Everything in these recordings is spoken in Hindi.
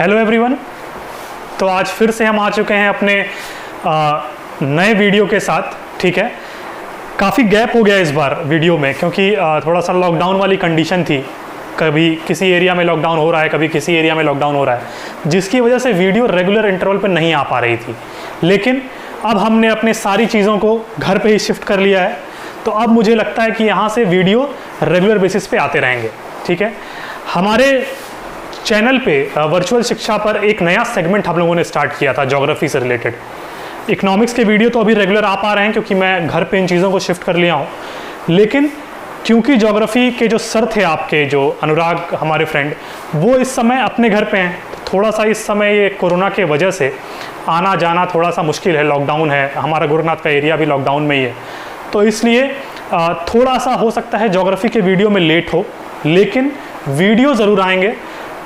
Hello everyone. तो आज फिर से हम आ चुके हैं अपने नए वीडियो के साथ। ठीक है, काफ़ी गैप हो गया इस बार वीडियो में क्योंकि थोड़ा सा लॉकडाउन वाली कंडीशन थी। कभी किसी एरिया में लॉकडाउन हो रहा है, कभी किसी एरिया में लॉकडाउन हो रहा है, जिसकी वजह से वीडियो रेगुलर इंटरवल पर नहीं आ पा रही थी। लेकिन अब हमने अपने सारी चीज़ों को घर पे ही शिफ्ट कर लिया है, तो अब मुझे लगता है कि यहाँ से वीडियो रेगुलर बेसिस पे आते रहेंगे। ठीक है, हमारे चैनल पे वर्चुअल शिक्षा पर एक नया सेगमेंट हम लोगों ने स्टार्ट किया था ज्योग्राफी से रिलेटेड। इकोनॉमिक्स के वीडियो तो अभी रेगुलर आ पा रहे हैं क्योंकि मैं घर पे इन चीज़ों को शिफ्ट कर लिया हूँ, लेकिन क्योंकि ज्योग्राफी के जो सर थे आपके, जो अनुराग हमारे फ्रेंड, वो इस समय अपने घर पे हैं, तो थोड़ा सा इस समय ये कोरोना के वजह से आना जाना थोड़ा सा मुश्किल है, लॉकडाउन है, हमारा गुरुनाथ का एरिया भी लॉकडाउन में ही है, तो इसलिए थोड़ा सा हो सकता है ज्योग्राफी के वीडियो में लेट हो, लेकिन वीडियो ज़रूर आएंगे।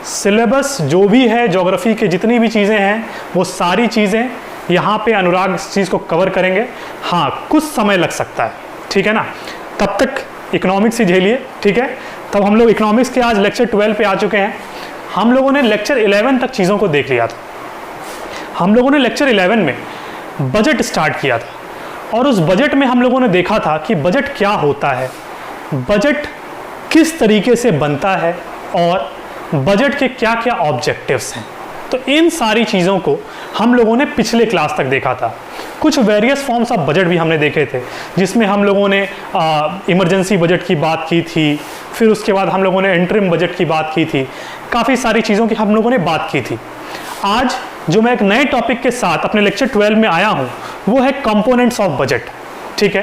सिलेबस जो भी है ज्योग्राफी के, जितनी भी चीज़ें हैं, वो सारी चीज़ें यहाँ पे अनुराग इस चीज़ को कवर करेंगे। हाँ, कुछ समय लग सकता है, ठीक है ना, तब तक इकोनॉमिक्स ही झेलिए। ठीक है, तब हम लोग इकोनॉमिक्स के आज लेक्चर 12 पे आ चुके हैं। हम लोगों ने लेक्चर 11 तक चीज़ों को देख लिया था। हम लोगों ने लेक्चर 11 में बजट स्टार्ट किया था और उस बजट में हम लोगों ने देखा था कि बजट क्या होता है, बजट किस तरीके से बनता है और बजट के क्या क्या ऑब्जेक्टिव्स हैं। तो इन सारी चीज़ों को हम लोगों ने पिछले क्लास तक देखा था। कुछ वेरियस फॉर्म्स ऑफ बजट भी हमने देखे थे, जिसमें हम लोगों ने इमरजेंसी बजट की बात की थी, फिर उसके बाद हम लोगों ने इंटरिम बजट की बात की थी, काफ़ी सारी चीज़ों की हम लोगों ने बात की थी। आज जो मैं एक नए टॉपिक के साथ अपने लेक्चर 12 में आया हूँ, वो है कंपोनेंट्स ऑफ बजट। ठीक है,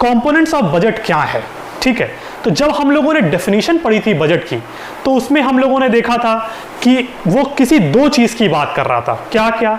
कंपोनेंट्स ऑफ बजट क्या है? ठीक है, तो जब हम लोगों ने डेफिनेशन पढ़ी थी बजट की, तो उसमें हम लोगों ने देखा था कि वो किसी दो चीज़ की बात कर रहा था। क्या क्या?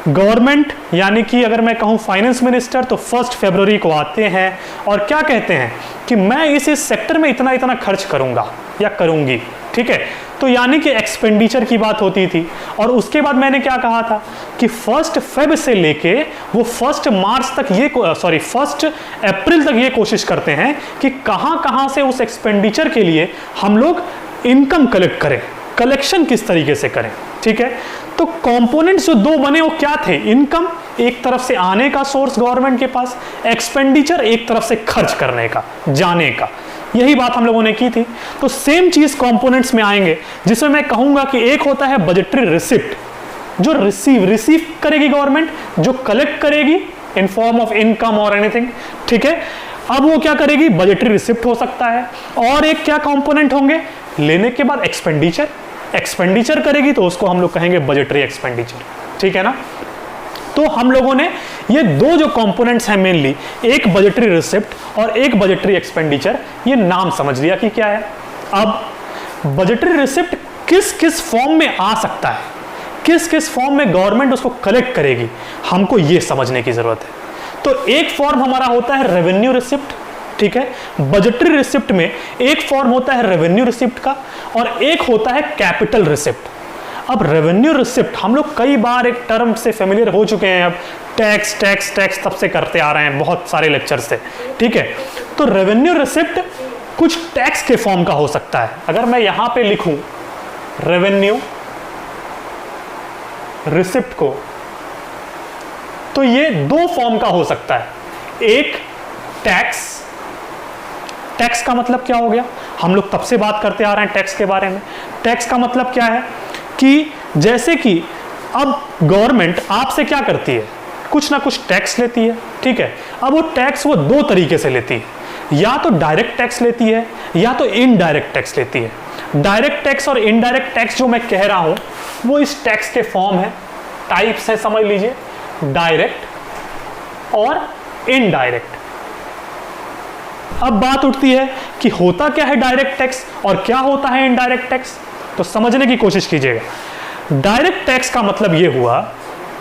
गवर्नमेंट, यानी कि अगर मैं कहूँ फाइनेंस मिनिस्टर, तो 1 फरवरी को आते हैं और क्या कहते हैं कि मैं इस सेक्टर में इतना इतना खर्च करूँगा या करूँगी। ठीक है, तो यानी कि एक्सपेंडिचर की बात होती थी। और उसके बाद मैंने क्या कहा था कि 1 फेब से लेके वो 1 मार्च तक, ये 1 अप्रैल तक ये कोशिश करते हैं कि कहाँ कहाँ से उस एक्सपेंडिचर के लिए हम लोग इनकम कलेक्ट करें, कलेक्शन किस तरीके से करें। ठीक है, तो कंपोनेंट्स जो दो बने वो क्या थे? इनकम एक तरफ से आने का सोर्स गवर्नमेंट के पास, एक्सपेंडिचर एक तरफ से खर्च करने का, जाने का। यही बात हम लोगों ने की थी। तो सेम चीज कंपोनेंट्स में आएंगे, जिसमें मैं कहूंगा कि एक होता है बजटरी रिसिप्ट, जो रिसीव करेगी गवर्नमेंट, जो कलेक्ट करेगी इन फॉर्म ऑफ इनकम और एनीथिंग। ठीक है, अब वो क्या करेगी? बजटरी रिसिप्ट हो सकता है। और एक क्या कंपोनेंट होंगे? लेने के बाद एक्सपेंडिचर करेगी, तो उसको हम लोग कहेंगे बजटरी एक्सपेंडिचर। ठीक है ना, तो हम लोगों ने ये दो जो कंपोनेंट्स हैं मेनली, एक बजटरी रिसिप्ट और एक बजटरी एक्सपेंडिचर, ये नाम समझ लिया कि क्या है। अब बजटरी रिसिप्ट किस किस फॉर्म में आ सकता है, किस किस फॉर्म में गवर्नमेंट उसको कलेक्ट करेगी, हमको ये समझने की जरूरत है। तो एक फॉर्म हमारा होता है रेवेन्यू रिसिप्ट। ठीक है, बजटरी रिसिप्ट में एक फॉर्म होता है रेवेन्यू रिसिप्ट का और एक होता है कैपिटल रिसिप्ट। अब रेवेन्यू रिसिप्ट हम लोग कई बार एक टर्म से फेमिलियर हो चुके हैं, अब टैक्स टैक्स टैक्स तब से करते आ रहे हैं बहुत सारे लेक्चर से। ठीक है, तो रेवेन्यू रिसिप्ट कुछ टैक्स के फॉर्म का हो सकता है। अगर मैं यहां पे लिखूं रेवेन्यू रिसिप्ट को, तो ये दो फॉर्म का हो सकता है। एक टैक्स, टैक्स का मतलब क्या हो गया? हम लोग तब से बात करते आ रहे हैं टैक्स के बारे में। टैक्स का मतलब क्या है कि जैसे कि अब गवर्नमेंट आपसे क्या करती है, कुछ ना कुछ टैक्स लेती है। ठीक है, अब वो टैक्स वो दो तरीके से लेती है, या तो डायरेक्ट टैक्स लेती है या तो इनडायरेक्ट टैक्स लेती है। डायरेक्ट टैक्स और इनडायरेक्ट टैक्स जो मैं कह रहा हूं, वो इस टैक्स के फॉर्म है, टाइप्स है, समझ लीजिए, डायरेक्ट और इनडायरेक्ट। अब बात उठती है कि होता क्या है डायरेक्ट टैक्स और क्या होता है इनडायरेक्ट टैक्स, तो समझने की कोशिश कीजिएगा। डायरेक्ट टैक्स का मतलब यह हुआ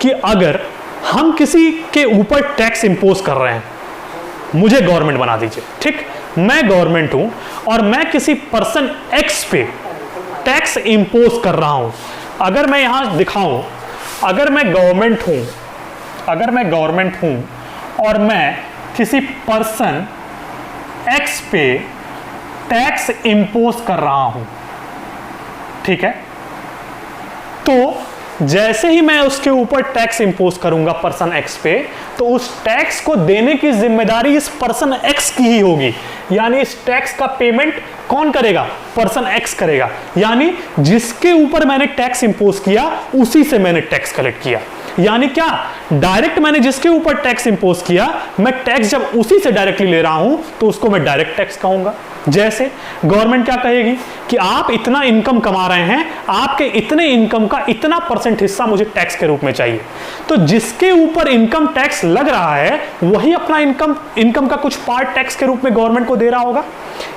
कि अगर हम किसी के ऊपर टैक्स इंपोज कर रहे हैं, मुझे गवर्नमेंट बना दीजिए, ठीक, मैं गवर्नमेंट हूं और मैं किसी पर्सन एक्स पे टैक्स इंपोज कर रहा हूं। अगर मैं यहां दिखाऊं, अगर मैं गवर्नमेंट हूं और मैं किसी पर्सन एक्स पे टैक्स इंपोज कर रहा हूं, ठीक है, तो जैसे ही मैं उसके ऊपर टैक्स इंपोज करूंगा पर्सन एक्स पे, तो उस टैक्स को देने की जिम्मेदारी इस पर्सन एक्स की ही होगी। यानी इस टैक्स का पेमेंट कौन करेगा? पर्सन एक्स करेगा। यानी जिसके ऊपर मैंने टैक्स इंपोज किया उसी से मैंने टैक्स कलेक्ट किया। यानी क्या? डायरेक्ट मैंने जिसके ऊपर टैक्स इंपोज किया, मैं टैक्स जब उसी से डायरेक्टली ले रहा हूं तो उसको मैं डायरेक्ट टैक्स कहूंगा। जैसे गवर्नमेंट क्या कहेगी कि आप इतना इनकम कमा रहे हैं, आपके इतने इनकम का इतना % हिस्सा मुझे टैक्स के रूप में चाहिए। तो जिसके ऊपर इनकम टैक्स लग रहा है वही अपना इनकम का कुछ पार्ट टैक्स के रूप में गवर्नमेंट को दे रहा होगा।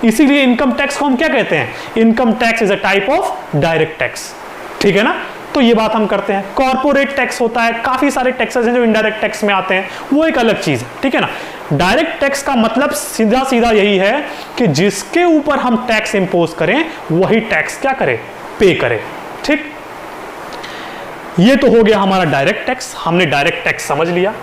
इसीलिए इनकम टैक्स को हम क्या कहते हैं? Income tax is a type of direct tax. ठीक है ना? तो ये बात हम करते हैं। कॉर्पोरेट टैक्स होता है, काफी सारे टैक्सेस हैं जो इनडायरेक्ट टैक्स में आते हैं, वो एक अलग चीज है। ठीक है ना? डायरेक्ट टैक्स का मतलब सीधा सीधा यही है कि जिसके ऊपर हम टैक्स इंपोज करें वही टैक्स क्या करे? पे करे। ठीक, ये तो हो गया हमारा डायरेक्ट टैक्स। हमने डायरेक्ट टैक्स समझ लिया।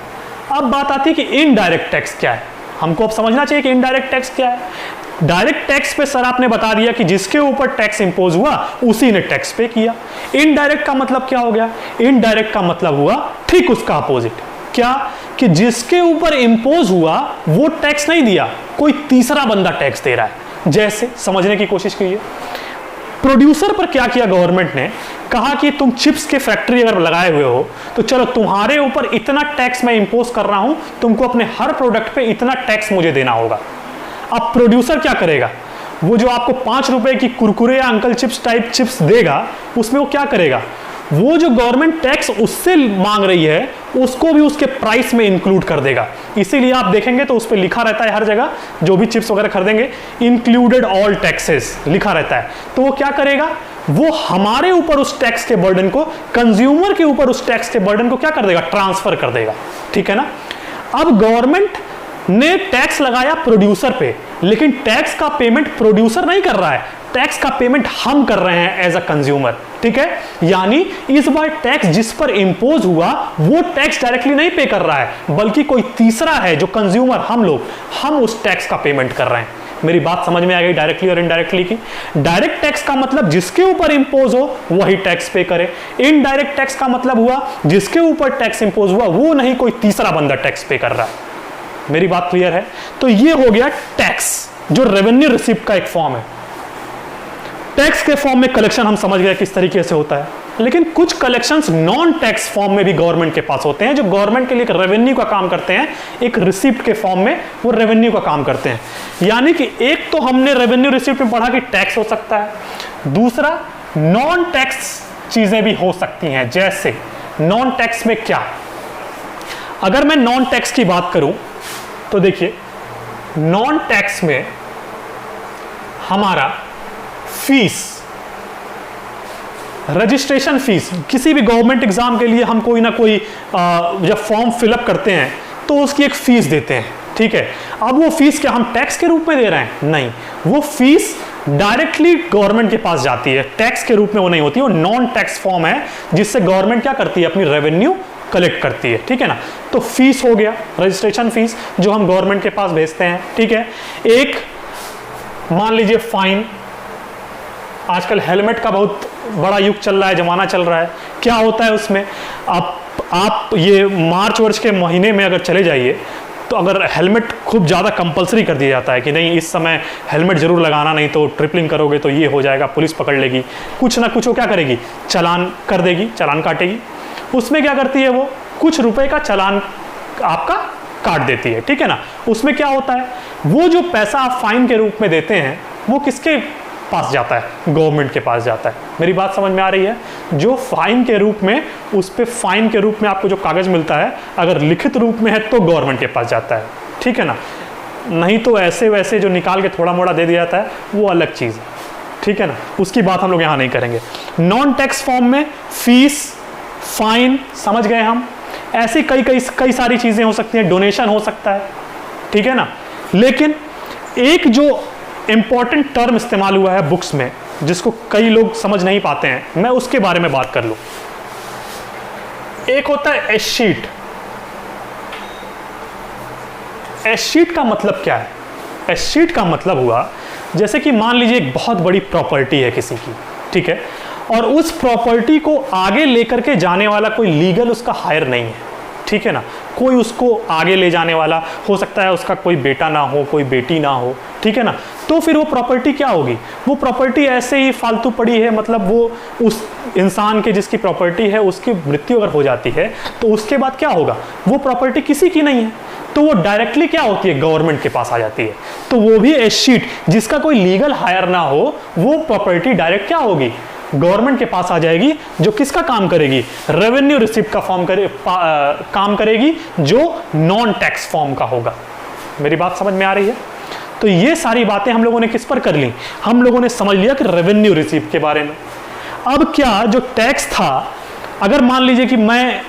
अब बात आती है कि इनडायरेक्ट टैक्स क्या है। हमको अब समझना चाहिए कि इनडायरेक्ट टैक्स क्या है। डायरेक्ट टैक्स पे सर आपने बता दिया कि जिसके ऊपर टैक्स इंपोज हुआ उसी ने टैक्स पे किया। इनडायरेक्ट का मतलब क्या हो गया? इनडायरेक्ट का मतलब हुआ ठीक उसका अपोजिट। क्या? कि जिसके ऊपर इंपोज हुआ वो टैक्स नहीं दिया, कोई तीसरा बंदा टैक्स दे रहा है। जैसे समझने की कोशिश कीजिए, प्रोड्यूसर पर क्या किया गवर्नमेंट ने? कहा कि तुम चिप्स के फैक्ट्री अगर लगाए हुए हो तो चलो तुम्हारे ऊपर इतना टैक्स मैं इंपोज कर रहा हूं, तुमको अपने हर प्रोडक्ट पे इतना टैक्स मुझे देना होगा। अब प्रोड्यूसर क्या करेगा? वो जो आपको 5 रुपए की कुरकुरे या अंकल चिप्स टाइप चिप्स देगा, उसमें वो क्या करेगा? वो जो गवर्नमेंट टैक्स उससे मांग रही है उसको भी उसके प्राइस में इंक्लूड कर देगा। इसीलिए आप देखेंगे तो उस पर लिखा रहता है हर जगह, जो भी चिप्स वगैरह खरीदेंगे, इंक्लूडेड ऑल टैक्सेस लिखा रहता है। तो वो क्या करेगा? वो हमारे ऊपर उस टैक्स के बर्डन को, कंज्यूमर के ऊपर उस टैक्स के बर्डन को क्या कर देगा? ट्रांसफर कर देगा। ठीक है ना? अब गवर्नमेंट ने टैक्स लगाया प्रोड्यूसर पे, लेकिन टैक्स का पेमेंट प्रोड्यूसर नहीं कर रहा है, टैक्स का पेमेंट हम कर रहे हैं एज अ कंज्यूमर। ठीक है? यानी इस बार टैक्स जिस पर इंपोज हुआ वो टैक्स डायरेक्टली नहीं पे कर रहा है, बल्कि कोई तीसरा है जो कंज्यूमर, हम लोग, हम उस टैक्स का पेमेंट कर रहे हैं। मेरी बात समझ में आ गई डायरेक्टली और इनडायरेक्टली की? डायरेक्ट टैक्स का मतलब जिसके ऊपर इंपोज हो वही टैक्स पे करे। इनडायरेक्ट टैक्स का मतलब हुआ जिसके ऊपर टैक्स इंपोज हुआ वो नहीं, कोई तीसरा बंदा टैक्स पे कर रहा है। मेरी बात क्लियर है? तो ये हो गया टैक्स, जो रेवेन्यू रिसिप्ट का एक फॉर्म है। टैक्स के फॉर्म में कलेक्शन हम समझ गए किस तरीके से होता है, लेकिन कुछ कलेक्शंस नॉन टैक्स फॉर्म में भी गवर्नमेंट के पास होते हैं, जो गवर्नमेंट के लिए एक रेवेन्यू का काम करते हैं, एक रिसिप्ट के फॉर्म में वो रेवेन्यू का काम करते हैं। यानी कि एक तो हमने रेवेन्यू रिसिप्ट में पढ़ा कि टैक्स हो सकता है, दूसरा नॉन टैक्स चीजें भी हो सकती हैं। जैसे नॉन टैक्स में क्या? अगर मैं नॉन टैक्स की बात करूं तो देखिए, नॉन टैक्स में हमारा फीस, रजिस्ट्रेशन फीस, किसी भी गवर्नमेंट एग्जाम के लिए हम कोई ना कोई जब फॉर्म फिलअप करते हैं तो उसकी एक फीस देते हैं। ठीक है? अब वो फीस क्या हम टैक्स के रूप में दे रहे हैं? नहीं, वो फीस डायरेक्टली गवर्नमेंट के पास जाती है, टैक्स के रूप में वो नहीं होती। वो नॉन टैक्स फॉर्म है जिससे गवर्नमेंट क्या करती है? अपनी रेवेन्यू कलेक्ट करती है। ठीक है ना? तो फीस हो गया, रजिस्ट्रेशन फीस जो हम गवर्नमेंट के पास भेजते हैं। ठीक है? एक मान लीजिए फाइन, आजकल हेलमेट का बहुत बड़ा युग चल रहा है, जमाना चल रहा है। क्या होता है उसमें? आप ये मार्च वर्ष के महीने में अगर चले जाइए तो अगर हेलमेट खूब ज़्यादा कंपलसरी कर दिया जाता है कि नहीं इस समय हेलमेट जरूर लगाना, नहीं तो ट्रिपलिंग करोगे तो ये हो जाएगा, पुलिस पकड़ लेगी, कुछ ना कुछ वो क्या करेगी? चालान कर देगी, चालान काटेगी। उसमें क्या करती है? वो कुछ रुपए का चालान आपका काट देती है। ठीक है ना? उसमें क्या होता है? वो जो पैसा आप फाइन के रूप में देते हैं वो किसके पास जाता है? गवर्नमेंट के पास जाता है। मेरी बात समझ में आ रही है? जो फाइन के रूप में, उस पे फाइन के रूप में आपको जो कागज मिलता है, अगर लिखित रूप में है तो गवर्नमेंट के पास जाता है। ठीक है ना? नहीं तो ऐसे वैसे जो निकाल के थोड़ा मोड़ा दे दिया जाता है वो अलग चीज है। ठीक है ना? उसकी बात हम लोग यहां नहीं करेंगे। नॉन टैक्स फॉर्म में फीस, फाइन, समझ गए हम? ऐसी कई सारी चीजें हो सकती हैं, डोनेशन हो सकता है। ठीक है ना? लेकिन एक जो इंपॉर्टेंट टर्म इस्तेमाल हुआ है बुक्स में जिसको कई लोग समझ नहीं पाते हैं, मैं उसके बारे में बात कर लूं। एक होता है एस शीट। एस शीट का मतलब क्या है? एस शीट का मतलब हुआ जैसे कि मान लीजिए एक बहुत बड़ी प्रॉपर्टी है किसी की, ठीक है, और उस प्रॉपर्टी को आगे लेकर के जाने वाला कोई लीगल उसका हायर नहीं है, ठीक है ना, कोई उसको आगे ले जाने वाला, हो सकता है उसका कोई बेटा ना हो, कोई बेटी ना हो, ठीक है ना, तो फिर वो प्रॉपर्टी क्या होगी, वो प्रॉपर्टी ऐसे ही फालतू पड़ी है, मतलब वो उस इंसान के जिसकी प्रॉपर्टी है उसकी मृत्यु अगर हो जाती है तो उसके बाद क्या होगा, वो प्रॉपर्टी किसी की नहीं है, तो वो डायरेक्टली क्या होती है, गवर्नमेंट के पास आ जाती है। तो वो भी एस शीट जिसका कोई लीगल हायर ना हो, वो प्रॉपर्टी डायरेक्ट क्या होगी, गवर्नमेंट के पास आ जाएगी, जो किसका काम करेगी, रेवेन्यू रिसिप्ट का काम करेगी, जो नॉन टैक्स फॉर्म का होगा। मेरी बात समझ में आ रही है? तो ये सारी बातें हम लोगों ने किस पर कर ली, हम लोगों ने समझ लिया कि रेवेन्यू रिसिप्ट के बारे में। अब क्या जो टैक्स था, अगर मान लीजिए कि मैं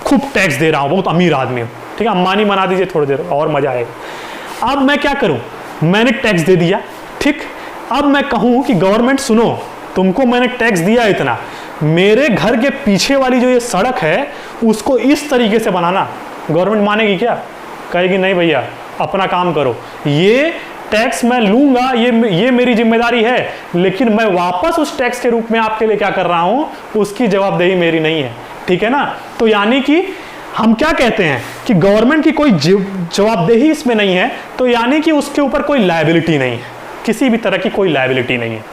खूब टैक्स दे रहा हूं, बहुत अमीर आदमी हूं, ठीक है, अंबानी बना दीजिए थोड़ी देर और मजा आएगा। अब मैं क्या करूं, मैंने टैक्स दे दिया, ठीक, अब मैं कहूं कि गवर्नमेंट सुनो, तुमको मैंने टैक्स दिया इतना, मेरे घर के पीछे वाली जो ये सड़क है उसको इस तरीके से बनाना, गवर्नमेंट मानेगी क्या? कहेगी नहीं भैया अपना काम करो, ये टैक्स मैं लूंगा, ये मेरी जिम्मेदारी है, लेकिन मैं वापस उस टैक्स के रूप में आपके लिए क्या कर रहा हूं, उसकी जवाबदेही मेरी नहीं है, ठीक है ना। तो यानी कि हम क्या कहते हैं कि गवर्नमेंट की कोई जवाबदेही इसमें नहीं है, तो यानी कि उसके ऊपर कोई लायबिलिटी नहीं है, किसी भी तरह की कोई लायबिलिटी नहीं है,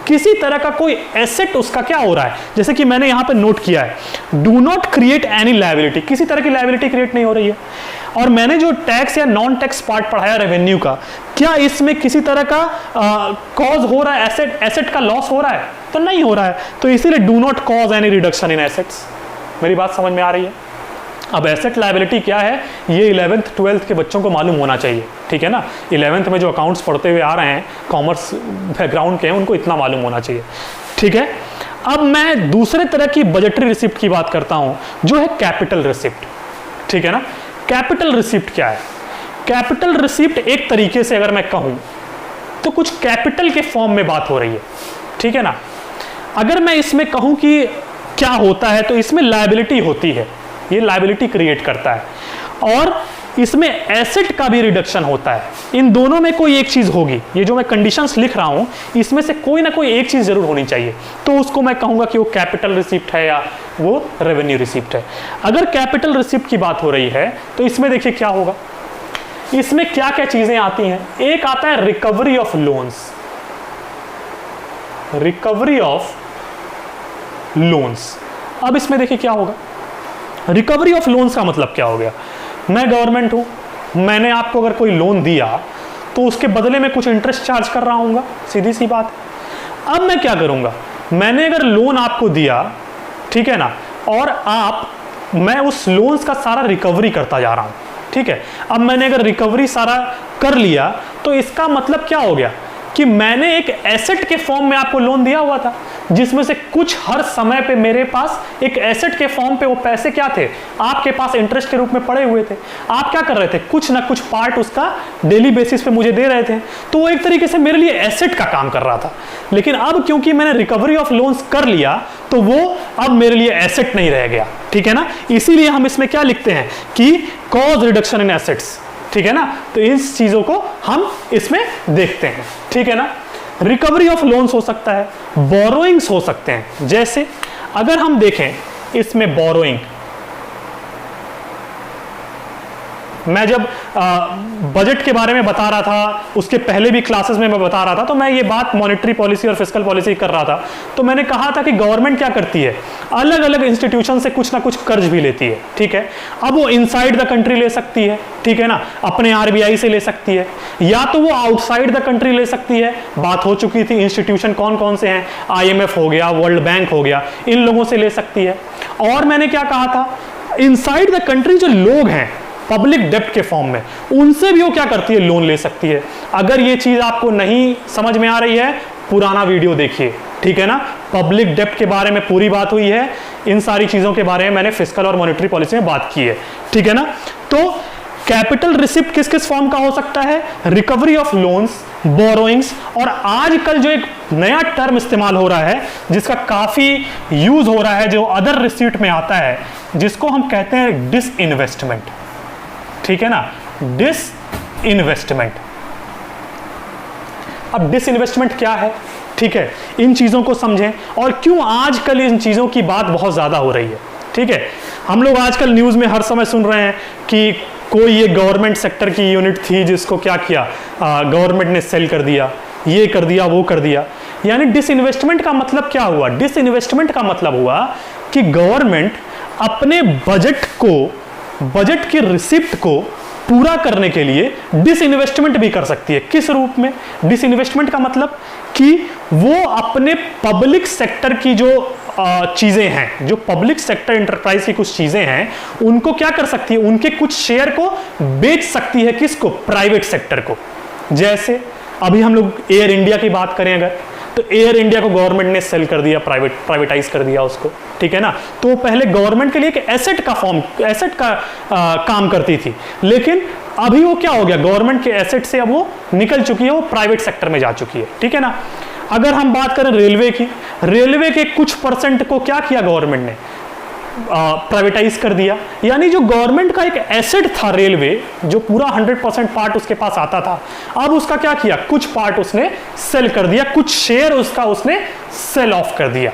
किसी तरह का कोई एसेट उसका क्या हो रहा है, जैसे कि मैंने यहां पे नोट किया है, do not create any liability, किसी तरह की लायबिलिटी क्रिएट नहीं हो रही है। और मैंने जो टैक्स या नॉन टैक्स पार्ट पढ़ाया रेवेन्यू का, क्या इसमें किसी तरह का कॉज हो रहा है, एसेट का लॉस हो रहा है? तो नहीं हो रहा है, तो इसीलिए do not cause any reduction in assets. मेरी बात समझ में आ रही है? अब एसेट लायबिलिटी क्या है, ये 11th 12th के बच्चों को मालूम होना चाहिए, ठीक है ना, 11th में जो अकाउंट्स पढ़ते हुए आ रहे हैं, कॉमर्स बैकग्राउंड के हैं, उनको इतना मालूम होना चाहिए, ठीक है। अब मैं दूसरे तरह की बजटरी रिसिप्ट की बात करता हूं, जो है कैपिटल रिसिप्ट, ठीक है ना। कैपिटल रिसिप्ट क्या है? कैपिटल रिसिप्ट एक तरीके से अगर मैं कहूं तो कुछ कैपिटल के फॉर्म में बात हो रही है, ठीक है ना। अगर मैं इसमें कहूं कि क्या होता है, तो इसमें लायबिलिटी होती है, ये लायबिलिटी क्रिएट करता है, और इसमें एसेट का भी रिडक्शन होता है। इन दोनों में कोई एक चीज होगी, ये जो मैं कंडीशंस लिख रहा हूं इसमें से कोई ना कोई एक चीज जरूर होनी चाहिए, तो उसको मैं कहूंगा कि वो कैपिटल रिसिप्ट है या वो रेवेन्यू रिसिप्ट है। अगर कैपिटल रिसिप्ट की बात हो रही है तो इसमें देखिए क्या होगा, इसमें क्या क्या चीजें आती हैं। एक आता है recovery of loans, recovery of loans. अब इसमें देखिए क्या होगा, रिकवरी ऑफ लोन्स का मतलब क्या हो गया, मैं गवर्नमेंट हूं, मैंने आपको अगर कोई लोन दिया तो उसके बदले में कुछ इंटरेस्ट चार्ज कर रहा हूंगा, सीधी सी बात। अब मैं क्या करूंगा, मैंने अगर लोन आपको दिया, ठीक है ना, और मैं उस लोन्स का सारा रिकवरी करता जा रहा हूं, ठीक है। अब मैंने अगर रिकवरी सारा कर लिया तो इसका मतलब क्या हो गया कि मैंने एक एसेट के फॉर्म में आपको लोन दिया हुआ था, जिसमें से कुछ हर समय पे मेरे पास एक एसेट के फॉर्म पे वो पैसे क्या थे, आपके पास इंटरेस्ट के रूप में पड़े हुए थे। आप क्या कर रहे थे, कुछ ना कुछ पार्ट उसका डेली बेसिस पे मुझे दे रहे थे, तो वो एक तरीके से मेरे लिए एसेट का काम कर रहा था। लेकिन अब क्योंकि मैंने रिकवरी ऑफ लोन्स कर लिया तो वो अब मेरे लिए एसेट नहीं रह गया, ठीक है ना। इसीलिए हम इसमें क्या लिखते हैं कि कॉज रिडक्शन इन एसेट्स, ठीक है ना। तो इस चीजों को हम इसमें देखते हैं, ठीक है ना। रिकवरी ऑफ लोन्स हो सकता है, बोरोइंग्स हो सकते हैं, जैसे अगर हम देखें इसमें बोरोइंग, मैं जब बजट के बारे में बता रहा था, उसके पहले भी क्लासेस में मैं बता रहा था, तो मैं ये बात मॉनेटरी पॉलिसी और फिस्कल पॉलिसी कर रहा था। तो मैंने कहा था कि गवर्नमेंट क्या करती है, अलग अलग इंस्टीट्यूशन से कुछ ना कुछ कर्ज भी लेती है, ठीक है। अब वो इनसाइड द कंट्री ले सकती है, ठीक है ना, अपने आरबीआई से ले सकती है, या तो वो आउटसाइड द कंट्री ले सकती है। बात हो चुकी थी इंस्टीट्यूशन कौन कौन से हैं, IMF हो गया, वर्ल्ड बैंक हो गया, इन लोगों से ले सकती है। और मैंने क्या कहा था, इनसाइड द कंट्री जो लोग हैं पब्लिक डेप्ट के फॉर्म में, उनसे भी वो क्या करती है, लोन ले सकती है। अगर ये चीज आपको नहीं समझ में आ रही है, पुराना वीडियो देखिए, ठीक है ना। पब्लिक डेप्ट के बारे में पूरी बात हुई है, इन सारी चीजों के बारे में मैंने फिस्कल और मॉनेटरी पॉलिसी में बात की है, ठीक है ना। तो कैपिटल रिसिप्ट किस किस फॉर्म का हो सकता है, रिकवरी ऑफ लोन्स, बोरोइंग्स, और आजकल जो एक नया टर्म इस्तेमाल हो रहा है जिसका काफी यूज हो रहा है, जो अदर रिसिप्ट में आता है, जिसको हम कहते हैं डिसइन्वेस्टमेंट, ठीक है ना, डिसइन्वेस्टमेंट। अब डिसइन्वेस्टमेंट क्या है, ठीक है, इन चीज़ों को समझें और क्यों आजकल इन चीज़ों की बात बहुत ज़्यादा हो रही है। ठीक है, हम लोग आजकल न्यूज़ में हर समय सुन रहे हैं कि कोई ये गवर्नमेंट सेक्टर की यूनिट थी जिसको क्या किया, गवर्नमेंट ने सेल कर दिया, ये कर दिया, वो कर दिया। यानी डिसइन्वेस्टमेंट का मतलब क्या हुआ? डिसइन्वेस्टमेंट का मतलब हुआ कि गवर्नमेंट अपने बजट की रिसिप्ट को पूरा करने के लिए डिसइन्वेस्टमेंट भी कर सकती है। किस रूप में डिसइन्वेस्टमेंट का मतलब? कि वो अपने पब्लिक सेक्टर की जो चीजें हैं, जो पब्लिक सेक्टर इंटरप्राइज की कुछ चीजें हैं, उनको क्या कर सकती है? उनके कुछ शेयर को बेच सकती है। किसको? प्राइवेट सेक्टर को। जैसे अभी हम लोग एयर इंडिया की बात करें अगर, तो एयर इंडिया को गवर्नमेंट ने सेल कर दिया, प्राइवेटाइज कर दिया उसको, ठीक है ना। तो पहले गवर्नमेंट के लिए एक एसेट का काम करती थी, लेकिन अभी वो क्या हो गया? गवर्नमेंट के एसेट से अब वो निकल चुकी है, वो प्राइवेट सेक्टर में जा चुकी है, ठीक है ना। अगर हम बात करें रेलवे की, रेलवे के कुछ परसेंट को क्या किया गवर्नमेंट ने? प्राइवेटाइज कर दिया। यानी जो गवर्नमेंट का एक एसेट था रेलवे, जो पूरा 100% पार्ट उसके पास आता था, अब उसका क्या किया? कुछ पार्ट उसने सेल कर दिया, कुछ शेयर उसका उसने सेल ऑफ कर दिया,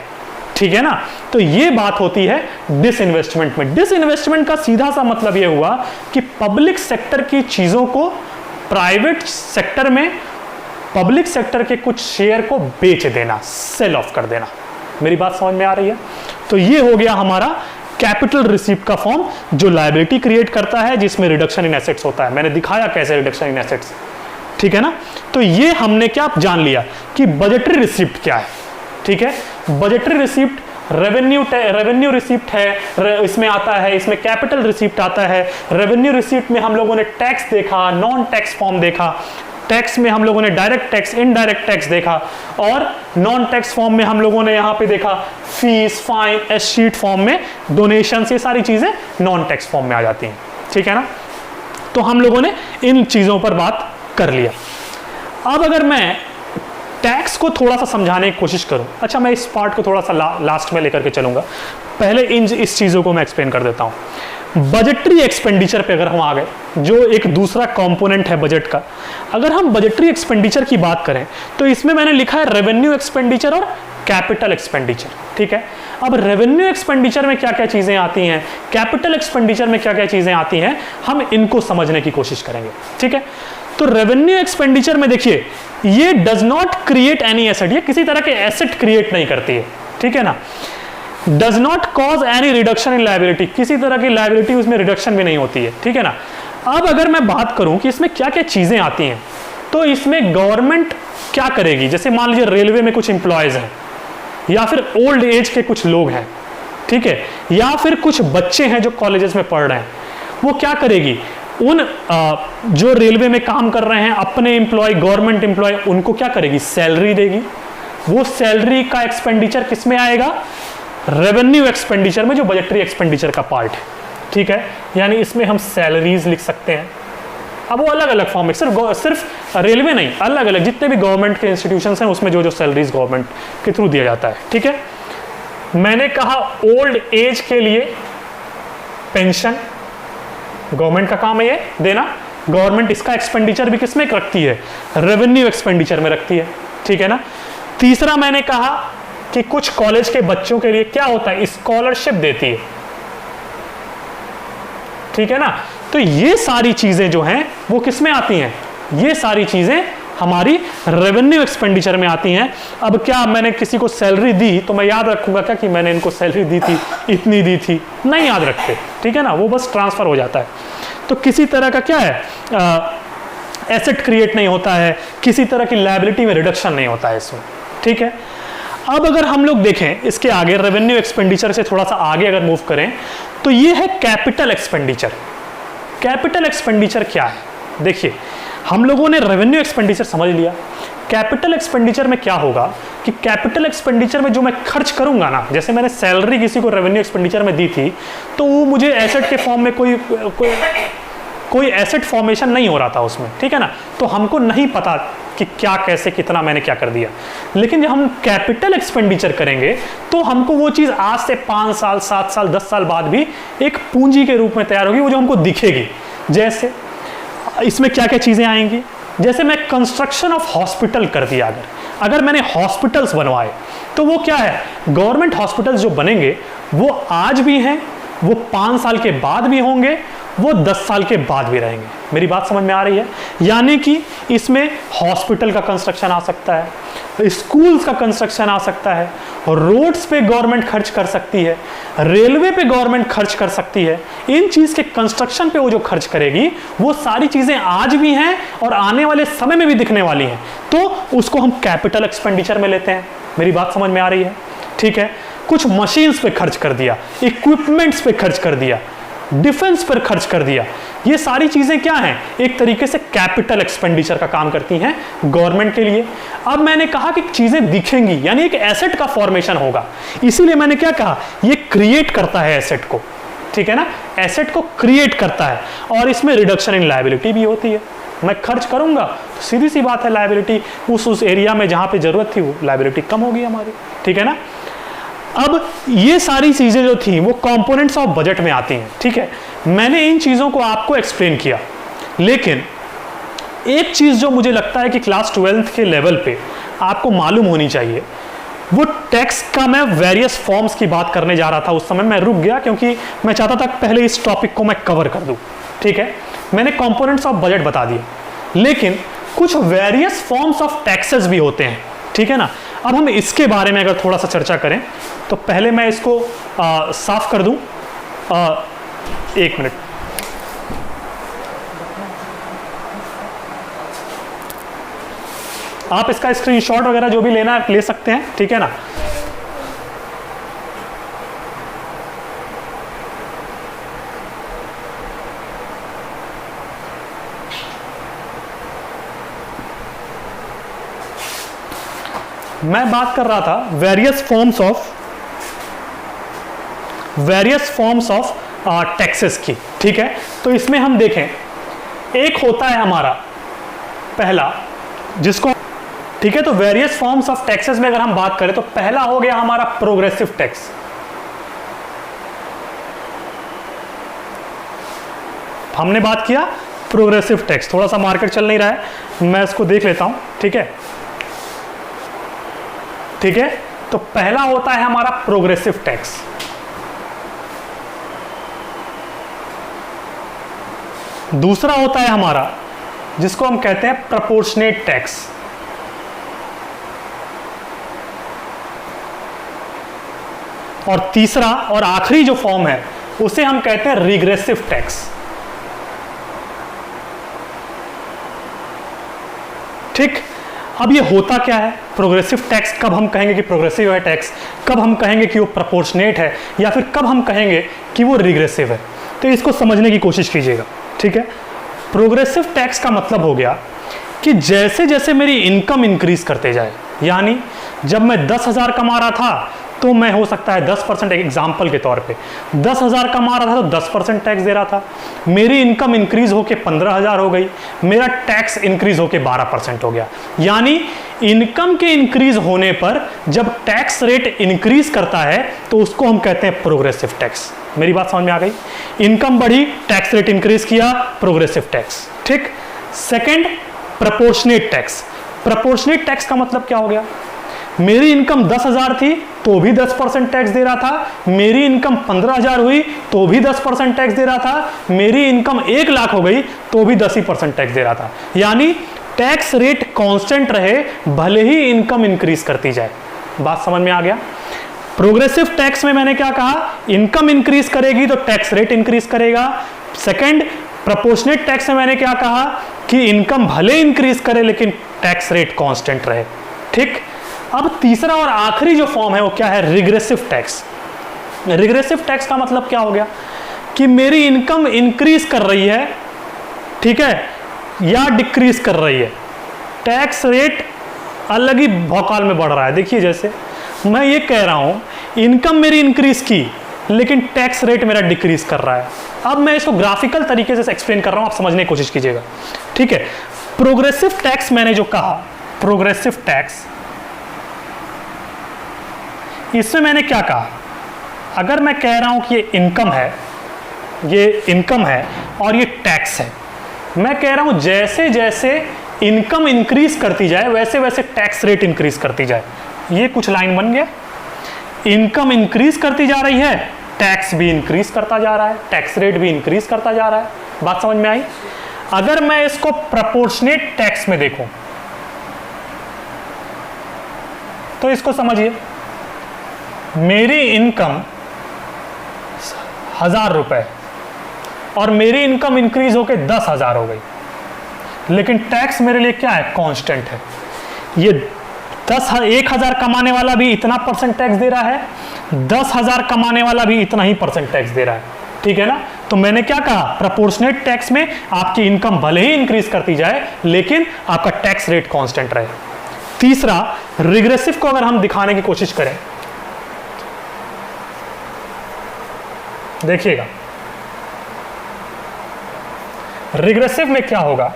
ठीक है ना। तो ये बात होती है डिसइन्वेस्टमेंट में। डिसइन्वेस्टमेंट का सीधा सा मतलब ये हुआ कि पब्लिक सेक्टर की चीजों को प्राइवेट सेक्टर में, पब्लिक सेक्टर के कुछ शेयर को बेच देना, सेल ऑफ कर देना। मेरी बात समझ में आ रही है? तो ये हो गया हमारा कैपिटल रिसीप्ट का फॉर्म, जो लायबिलिटी क्रिएट करता है, जिसमें रिडक्शन इन एसेट्स होता है। मैंने दिखाया कैसे रिडक्शन इन एसेट्स, ठीक है ना। तो ये हमने क्या जान लिया कि बजटरी रिसीप्ट क्या है, ठीक है। बजटरी रिसीप्ट रेवेन्यू रिसीप्ट है, इसमें आता है, इसमें कैपिटल रिसीप्ट आता है। रेवेन्यू रिसीप्ट में हम लोगों ने टैक्स देखा, नॉन टैक्स फॉर्म देखा, टैक्स में हम लोगों ने डायरेक्ट टैक्स, इनडायरेक्ट टैक्स देखा, और नॉन टैक्स फॉर्म में हम लोगों ने यहाँ पे देखा fees, fine, S sheet form में डोनेशन, ये सारी चीजें नॉन टैक्स फॉर्म में आ जाती हैं, ठीक है ना। तो हम लोगों ने इन चीजों पर बात कर लिया। अब अगर मैं टैक्स को थोड़ा सा समझाने की कोशिश करूं, अच्छा मैं इस पार्ट को थोड़ा सा लास्ट में लेकर के चलूंगा, पहले इस चीजों को मैं एक्सप्लेन कर देता हूं। बजटरी एक्सपेंडिचर पे अगर हम आ गए, जो एक दूसरा कंपोनेंट है बजट का, अगर हम बजटरी एक्सपेंडिचर की बात करें तो इसमें मैंने लिखा है रेवेन्यू एक्सपेंडिचर और कैपिटल एक्सपेंडिचर, ठीक है। अब रेवेन्यू एक्सपेंडिचर में क्या क्या चीजें आती हैं, कैपिटल एक्सपेंडिचर में क्या क्या चीजें आती हैं, हम इनको समझने की कोशिश करेंगे, ठीक है। तो रेवेन्यू एक्सपेंडिचर में देखिए, ये does not create any asset, ये किसी तरह के एसेट क्रिएट नहीं करती है, ठीक है ना। Does not cause any reduction in liability, किसी तरह की लायबिलिटी उसमें रिडक्शन भी नहीं होती है, ठीक है ना। अब अगर मैं बात करूं कि इसमें क्या क्या चीजें आती हैं, तो इसमें गवर्नमेंट क्या करेगी? जैसे मान लीजिए रेलवे में कुछ एम्प्लॉयज हैं, या फिर ओल्ड एज के कुछ लोग हैं, ठीक है, या फिर कुछ बच्चे हैं जो कॉलेजेस में पढ़ रहे हैं, वो क्या करेगी? उन जो रेलवे में काम कर रहे हैं अपने एम्प्लॉय, गवर्नमेंट एम्प्लॉय, उनको क्या करेगी? सैलरी देगी। वो सैलरी का एक्सपेंडिचर किस में आएगा? रेवेन्यू एक्सपेंडिचर में, जो बजटरी एक्सपेंडिचर का पार्ट है, ठीक है। यानी इसमें हम सैलरीज लिख सकते हैं। अब वो अलग अलग फॉर्म में, सिर्फ रेलवे नहीं, अलग अलग जितने भी गवर्नमेंट के इंस्टीट्यूशंस हैं उसमें जो जो सैलरीज गवर्नमेंट के थ्रू दिया जाता है, ठीक है। मैंने कहा ओल्ड एज के लिए पेंशन, गवर्नमेंट का काम है ये देना। गवर्नमेंट इसका एक्सपेंडिचर भी किसमें रखती है? रेवेन्यू एक्सपेंडिचर में रखती है, ठीक है ना। तीसरा मैंने कहा कि कुछ कॉलेज के बच्चों के लिए क्या होता है? स्कॉलरशिप देती है, ठीक है ना। तो ये सारी चीजें जो हैं वो किसमें आती हैं? ये सारी चीजें हमारी रेवेन्यू एक्सपेंडिचर में आती हैं। अब क्या मैंने किसी को सैलरी दी तो मैं याद रखूंगा क्या कि मैंने इनको सैलरी दी थी, इतनी दी थी? नहीं याद रखते, ठीक है ना, वो बस ट्रांसफर हो जाता है। तो किसी तरह का क्या है, एसेट क्रिएट नहीं होता है, किसी तरह की लायबिलिटी में रिडक्शन नहीं होता है इसमें, ठीक है। अब अगर हम लोग देखें इसके आगे, रेवेन्यू एक्सपेंडिचर से थोड़ा सा आगे अगर मूव करें, तो ये है कैपिटल एक्सपेंडिचर। कैपिटल एक्सपेंडिचर क्या है? देखिए, हम लोगों ने रेवेन्यू एक्सपेंडिचर समझ लिया। कैपिटल एक्सपेंडिचर में क्या होगा कि कैपिटल एक्सपेंडिचर में जो मैं खर्च करूंगा ना, जैसे मैंने सैलरी किसी को रेवेन्यू एक्सपेंडिचर में दी थी, तो वो मुझे एसेट के फॉर्म में कोई एसेट फॉर्मेशन नहीं हो रहा था उसमें, ठीक है ना। तो हमको नहीं पता कि क्या, कैसे, कितना मैंने क्या कर दिया। लेकिन जब हम कैपिटल एक्सपेंडिचर करेंगे तो हमको वो चीज़ आज से 5 साल, 7 साल, 10 साल बाद भी एक पूंजी के रूप में तैयार होगी, वो जो हमको दिखेगी। जैसे इसमें क्या क्या चीज़ें आएंगी? जैसे मैं कंस्ट्रक्शन ऑफ हॉस्पिटल कर दिया, अगर मैंने हॉस्पिटल्स बनवाए तो वो क्या है, गवर्नमेंट हॉस्पिटल्स जो बनेंगे वो आज भी हैं, वो 5 साल के बाद भी होंगे, वो 10 साल के बाद भी रहेंगे। मेरी बात समझ में आ रही है? यानी कि इसमें हॉस्पिटल का कंस्ट्रक्शन आ सकता है, स्कूल्स का कंस्ट्रक्शन आ सकता है, रोड्स पे गवर्नमेंट खर्च कर सकती है, रेलवे पे गवर्नमेंट खर्च कर सकती है। इन चीज के कंस्ट्रक्शन पे वो जो खर्च करेगी वो सारी चीजें आज भी हैं और आने वाले समय में भी दिखने वाली हैं, तो उसको हम कैपिटल एक्सपेंडिचर में लेते हैं। मेरी बात समझ में आ रही है? ठीक है, कुछ मशीन्स पे खर्च कर दिया, इक्विपमेंट्स पे खर्च कर दिया, डिफेंस पर खर्च कर दिया, ये सारी चीजें क्या हैं, एक तरीके से कैपिटल एक्सपेंडिचर का काम करती हैं गवर्नमेंट के लिए। अब मैंने कहा कि चीजें दिखेंगी, यानी एक एसेट का फॉर्मेशन होगा, इसीलिए मैंने क्या कहा, ये क्रिएट करता है एसेट को, ठीक है ना, एसेट को क्रिएट करता है, और इसमें रिडक्शन इन लायबिलिटी भी होती है। मैं खर्च करूंगा तो सीधी सी बात है, लायबिलिटी उस एरिया में जहां पे जरूरत थी वो लायबिलिटी कम होगी हमारी, ठीक है ना। अब ये सारी चीजें जो थी वो कंपोनेंट्स ऑफ बजट में आती हैं, ठीक है। मैंने इन चीजों को आपको एक्सप्लेन किया, लेकिन एक चीज जो मुझे लगता है कि क्लास 12th के लेवल पे आपको मालूम होनी चाहिए, वो टैक्स का मैं वेरियस फॉर्म्स की बात करने जा रहा था। उस समय मैं रुक गया क्योंकि मैं चाहता था पहले इस टॉपिक को मैं कवर कर दूं, ठीक है। मैंने कंपोनेंट्स ऑफ बजट बता दिए, लेकिन कुछ वेरियस फॉर्म्स ऑफ टैक्सेस भी होते हैं, ठीक है ना। अब हम इसके बारे में अगर थोड़ा सा चर्चा करें तो पहले मैं इसको साफ कर दूं। 1 मिनट, आप इसका स्क्रीनशॉट वगैरह जो भी लेना है ले सकते हैं, ठीक है ना। मैं बात कर रहा था वेरियस फॉर्म्स ऑफ टैक्सेस की, ठीक है। तो इसमें हम देखें, एक होता है हमारा पहला जिसको, ठीक है, तो वेरियस फॉर्म्स ऑफ टैक्सेस में अगर हम बात करें तो पहला हो गया हमारा प्रोग्रेसिव टैक्स। हमने बात किया प्रोग्रेसिव टैक्स, थोड़ा सा मार्केट चल नहीं रहा है, मैं इसको देख लेता हूं, ठीक है, ठीक है। तो पहला होता है हमारा प्रोग्रेसिव टैक्स। दूसरा होता है हमारा जिसको हम कहते हैं प्रोपोर्शनेट टैक्स। और तीसरा और आखिरी जो फॉर्म है उसे हम कहते हैं रिग्रेसिव टैक्स, ठीक। अब ये होता क्या है, प्रोग्रेसिव टैक्स कब हम कहेंगे कि प्रोग्रेसिव है टैक्स, कब हम कहेंगे कि वो प्रोपोर्शनेट है, या फिर कब हम कहेंगे कि वो रिग्रेसिव है, तो इसको समझने की कोशिश कीजिएगा, ठीक है। प्रोग्रेसिव टैक्स का मतलब हो गया कि जैसे जैसे मेरी इनकम इंक्रीज करते जाए, यानी जब मैं 10,000 कमा रहा था तो मैं हो सकता है 10%, एग्जाम्पल के तौर पे 10,000 कमा रहा था तो 10% टैक्स दे रहा था, मेरी इनकम इंक्रीज होके 15,000 हो गई, मेरा टैक्स इंक्रीज होके 12% हो गया। यानी इनकम के इंक्रीज होने पर जब टैक्स रेट इंक्रीज करता है तो उसको हम कहते हैं प्रोग्रेसिव टैक्स। मेरी बात समझ में आ गई? इनकम बढ़ी, टैक्स रेट इंक्रीज किया, प्रोग्रेसिव टैक्स, ठीक। Second, proportionate tax. Proportionate tax का मतलब क्या हो गया, मेरी इनकम 10,000 थी तो भी 10% टैक्स दे रहा था, मेरी इनकम 15,000 हुई तो भी 10% टैक्स दे रहा था, मेरी इनकम 1 लाख हो गई तो भी 10% टैक्स दे रहा था। यानी टैक्स रेट कांस्टेंट रहे भले ही इनकम इंक्रीज करती जाए। बात समझ में आ गया? प्रोग्रेसिव टैक्स में मैंने क्या कहा, इनकम इंक्रीज करेगी तो टैक्स रेट इंक्रीज करेगा। सेकंड, प्रोपोर्शनेट टैक्स में मैंने क्या कहा कि इनकम भले इंक्रीज करे लेकिन टैक्स रेट कांस्टेंट रहे, ठीक। अब तीसरा और आखिरी जो फॉर्म है वो क्या है, रिग्रेसिव टैक्स। रिग्रेसिव टैक्स का मतलब क्या हो गया कि मेरी इनकम इंक्रीज कर रही है, ठीक है, या डिक्रीज कर रही है, टैक्स रेट अलग ही भौकाल में बढ़ रहा है। देखिए, जैसे मैं ये कह रहा हूं इनकम मेरी इंक्रीज की लेकिन टैक्स रेट मेरा डिक्रीज कर रहा है। अब मैं इसको ग्राफिकल तरीके से एक्सप्लेन कर रहा हूं, आप समझने की कोशिश कीजिएगा, ठीक है। प्रोग्रेसिव टैक्स मैंने जो कहा, प्रोग्रेसिव टैक्स, इसमें मैंने क्या कहा, अगर मैं कह रहा हूं कि ये इनकम है और ये टैक्स है, मैं कह रहा हूं जैसे जैसे इनकम इंक्रीज करती जाए वैसे वैसे टैक्स रेट इंक्रीज करती जाए। ये कुछ लाइन बन गया, इनकम इंक्रीज करती जा रही है, टैक्स भी इंक्रीज करता जा रहा है, टैक्स रेट भी इंक्रीज करता जा रहा है। बात समझ में आई? अगर मैं इसको प्रोपोर्शनेट टैक्स में देखूं तो इसको समझिए, मेरी इनकम 1000 रुपए और मेरी इनकम इंक्रीज होकर 10,000 हो गई, लेकिन टैक्स मेरे लिए क्या है? कांस्टेंट है। ये 10,000 कमाने वाला भी इतना परसेंट टैक्स दे रहा है, 10,000 कमाने वाला भी इतना ही परसेंट टैक्स दे रहा है, ठीक है ना? तो मैंने क्या कहा? प्रोपोर्शनेट टैक्स में आपकी इनकम भले ही इंक्रीज करती जाए लेकिन आपका टैक्स रेट कांस्टेंट रहे। तीसरा, रिग्रेसिव को अगर हम दिखाने की कोशिश करें, देखिएगा रिग्रेसिव में क्या होगा।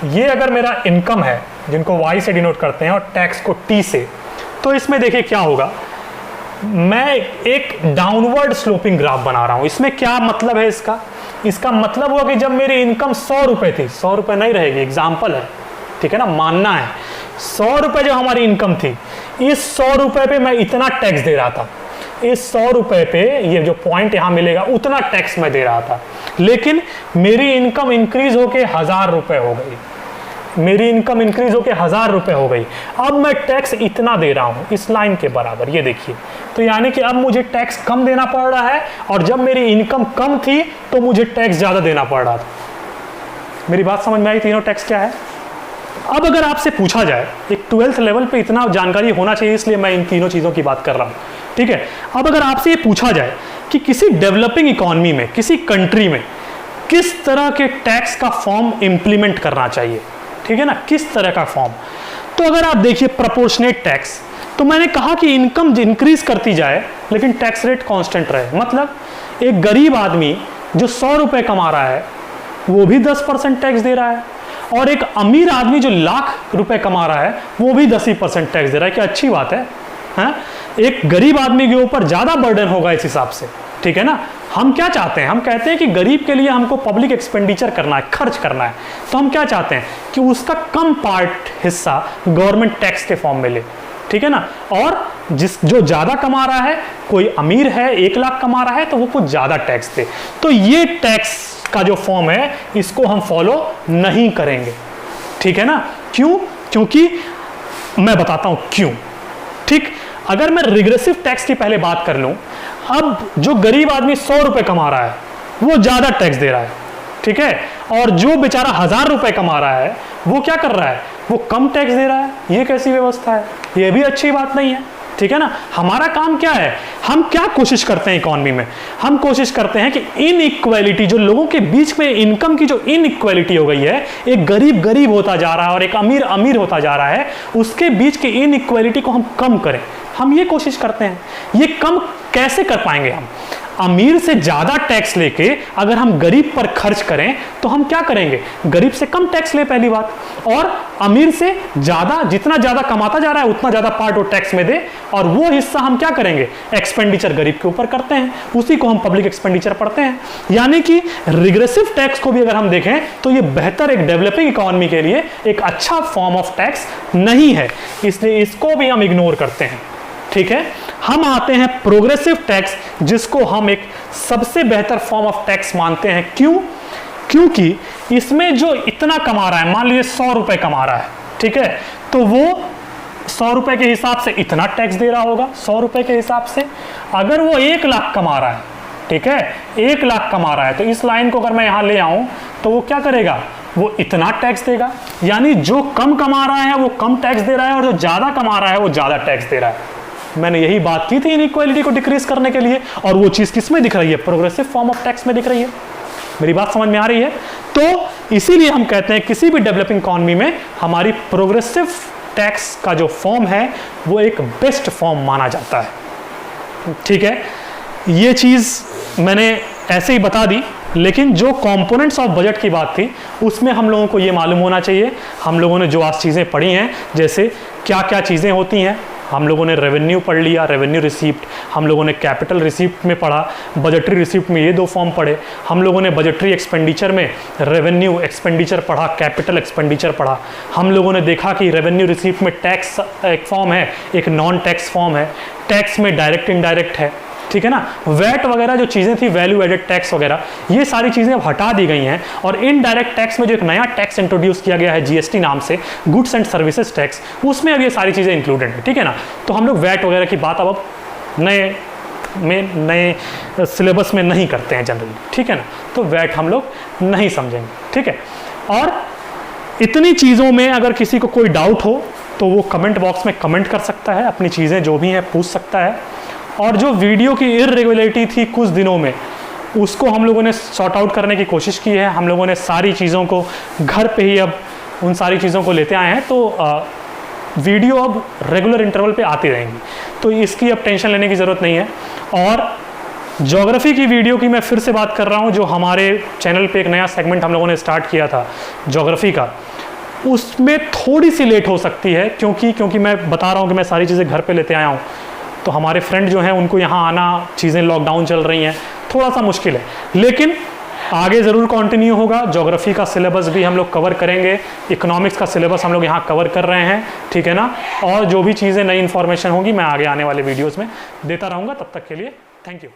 ये अगर मेरा इनकम है जिनको Y से डिनोट करते हैं और टैक्स को T से, तो इसमें देखिए क्या होगा, मैं एक डाउनवर्ड स्लोपिंग ग्राफ बना रहा हूं। इसमें क्या मतलब है इसका? इसका मतलब हुआ कि जब मेरी इनकम 100 रुपए थी, 100 रुपए नहीं रहेगी, एग्जाम्पल है, ठीक है ना, मानना है 100 रुपए जो हमारी इनकम थी, इस 100 रुपए पे मैं इतना टैक्स दे रहा था, इस 100 रुपए पे ये जो पॉइंट यहां मिलेगा उतना टैक्स मैं दे रहा था, लेकिन मेरी इनकम इंक्रीज होके 1000 रुपए हो गई, मेरी इनकम इंक्रीज होके 1000 रुपए हो गई। अब मैं टैक्स इतना दे रहा हूं, इस लाइन के बराबर, ये देखिए। तो यानी कि अब मुझे टैक्स कम देना पड़ रहा है और जब मेरी इनकम कम थी तो मुझे टैक्स ज्यादा देना पड़ रहा था। मेरी बात समझ में आई? तीनों टैक्स क्या है? अब अगर आपसे पूछा जाए, एक 12th लेवल पे इतना जानकारी होना चाहिए, इसलिए मैं इन तीनों चीजों की बात कर रहा हूं, ठीक है। अब अगर आपसे ये पूछा जाए कि किसी डेवलपिंग इकोनॉमी में, किसी कंट्री में किस तरह के टैक्स का फॉर्म इंप्लीमेंट करना चाहिए, ठीक है ना, किस तरह का फॉर्म, तो अगर आप देखिए प्रोपोर्शनेट टैक्स, तो मैंने कहा कि इनकम इंक्रीज करती जाए लेकिन टैक्स रेट कांस्टेंट रहे। मतलब एक गरीब आदमी जो 100 रुपए कमा रहा है वो भी 10% टैक्स दे रहा है, और एक अमीर आदमी जो लाख रुपए कमा रहा है वो भी 10% टैक्स दे रहा है। क्या अच्छी बात है, हाँ? एक गरीब आदमी के ऊपर ज्यादा बर्डन होगा इस हिसाब से, ठीक है ना। हम क्या चाहते हैं? हम कहते हैं कि गरीब के लिए हमको पब्लिक एक्सपेंडिचर करना है, खर्च करना है, तो हम क्या चाहते हैं कि उसका कम पार्ट हिस्सा गवर्नमेंट टैक्स के फॉर्म में ले, ठीक है ना। और जो ज्यादा कमा रहा है, कोई अमीर है 1 लाख कमा रहा है, तो वो कुछ ज्यादा टैक्स दे। तो ये टैक्स का जो फॉर्म है इसको हम फॉलो नहीं करेंगे, ठीक है ना। क्यों? क्योंकि मैं बताता हूं क्यों, ठीक। अगर मैं रिग्रेसिव टैक्स की पहले बात कर लूं, अब जो गरीब आदमी 100 रुपए कमा रहा है वो ज्यादा टैक्स दे रहा है, ठीक है, और जो बेचारा 1000 रुपए कमा रहा है वो क्या कर रहा है? वो कम टैक्स दे रहा है। ये कैसी व्यवस्था है? ये भी अच्छी बात नहीं है, ठीक है ना। हमारा काम क्या है? हम क्या कोशिश करते हैं इकोनॉमी में? हम कोशिश करते हैं कि इनइक्वालिटी, जो लोगों के बीच में इनकम की जो इनइक्वालिटी हो गई है, एक गरीब गरीब होता जा रहा है और एक अमीर अमीर होता जा रहा है, उसके बीच की इनइक्वालिटी को हम कम करें। हम ये कोशिश करते हैं। ये कम कैसे कर पाएंगे हम? अमीर से ज्यादा टैक्स लेके अगर हम गरीब पर खर्च करें तो हम क्या करेंगे? गरीब से कम टैक्स ले, पहली बात, और अमीर से ज्यादा, जितना ज्यादा कमाता जा रहा है उतना ज्यादा पार्ट वो टैक्स में दे, और वो हिस्सा हम क्या करेंगे? एक्सपेंडिचर गरीब के ऊपर करते हैं, उसी को हम पब्लिक एक्सपेंडिचर पढ़ते हैं। यानी कि रिग्रेसिव टैक्स को भी अगर हम देखें तो ये बेहतर एक डेवलपिंग इकोनॉमी के लिए एक अच्छा फॉर्म ऑफ टैक्स नहीं है, इसलिए इसको भी हम इग्नोर करते हैं, ठीक है। हम आते हैं प्रोग्रेसिव टैक्स, जिसको हम एक सबसे बेहतर फॉर्म ऑफ टैक्स मानते हैं। क्यों? क्योंकि इसमें जो इतना कमा रहा है, मान लीजिए 100 रुपए कमा रहा है, ठीक है, तो वो 100 रुपए के हिसाब से इतना टैक्स दे रहा होगा, 100 रुपए के हिसाब से। अगर वो 1 लाख कमा रहा है, ठीक है, 1 लाख कमा रहा है, तो इस लाइन को अगर मैं यहां ले आऊं तो वो क्या करेगा? वो इतना टैक्स देगा। यानी जो कम कमा रहा है वो कम टैक्स दे रहा है, और जो ज्यादा कमा रहा है वो ज्यादा टैक्स दे रहा है। मैंने यही बात की थी इनइक्वालिटी को डिक्रीज करने के लिए, और वो चीज किस में दिख रही है? प्रोग्रेसिव फॉर्म ऑफ टैक्स में दिख रही है। मेरी बात समझ में आ रही है? तो इसीलिए हम कहते हैं किसी भी डेवलपिंग इकोनॉमी में हमारी प्रोग्रेसिव टैक्स का जो फॉर्म है वो एक बेस्ट फॉर्म माना जाता है, ठीक है। ये चीज मैंने ऐसे ही बता दी, लेकिन जो कंपोनेंट्स ऑफ बजट की बात थी उसमें हम लोगों को ये मालूम होना चाहिए। हम लोगों ने जो आज चीजें पढ़ी हैं, जैसे क्या क्या चीजें होती हैं, हम लोगों ने रेवेन्यू पढ़ लिया, रेवेन्यू रिसीप्ट, हम लोगों ने कैपिटल रिसीप्ट में पढ़ा, बजटरी रिसीप्ट में ये 2 फॉर्म पढ़े, हम लोगों ने बजटरी एक्सपेंडिचर में रेवेन्यू एक्सपेंडिचर पढ़ा, कैपिटल एक्सपेंडिचर पढ़ा, हम लोगों ने देखा कि रेवेन्यू रिसीप्ट में टैक्स एक फॉर्म है, एक नॉन टैक्स फॉर्म है, टैक्स में डायरेक्ट इनडायरेक्ट है, ठीक है ना। वैट वगैरह जो चीज़ें थी, वैल्यू एडेड टैक्स वगैरह, ये सारी चीज़ें अब हटा दी गई हैं और इनडायरेक्ट टैक्स में जो एक नया टैक्स इंट्रोड्यूस किया गया है जीएसटी नाम से, गुड्स एंड सर्विसेज टैक्स, उसमें अब ये सारी चीज़ें इंक्लूडेड है, ठीक है ना। तो हम लोग वैट वगैरह की बात अब नए सिलेबस में नहीं करते हैं जनरली, ठीक है ना। तो वैट हम लोग नहीं समझेंगे, ठीक है। और इतनी चीज़ों में अगर किसी को कोई डाउट हो तो वो कमेंट बॉक्स में कमेंट कर सकता है, अपनी चीज़ें जो भी हैं पूछ सकता है। और जो वीडियो की इर्रेगुलरिटी थी कुछ दिनों में, उसको हम लोगों ने सॉर्ट आउट करने की कोशिश की है। हम लोगों ने सारी चीज़ों को घर पे ही अब उन सारी चीज़ों को लेते आए हैं, तो वीडियो अब रेगुलर इंटरवल पे आती रहेंगी, तो इसकी अब टेंशन लेने की ज़रूरत नहीं है। और ज्योग्राफी की वीडियो की मैं फिर से बात कर रहा हूँ, जो हमारे चैनल पे एक नया सेगमेंट हम लोगों ने स्टार्ट किया था ज्योग्राफी का, उसमें थोड़ी सी लेट हो सकती है, क्योंकि मैं बता रहा हूँ कि मैं सारी चीज़ें घर पे लेते आया हूँ, तो हमारे फ्रेंड जो हैं उनको यहाँ आना, चीज़ें लॉकडाउन चल रही हैं, थोड़ा सा मुश्किल है, लेकिन आगे ज़रूर कंटिन्यू होगा। ज्योग्राफी का सिलेबस भी हम लोग कवर करेंगे, इकोनॉमिक्स का सिलेबस हम लोग यहाँ कवर कर रहे हैं, ठीक है ना। और जो भी चीज़ें नई इन्फॉर्मेशन होगी मैं आगे आने वाले वीडियोज़ में देता रहूँगा। तब तक के लिए थैंक यू।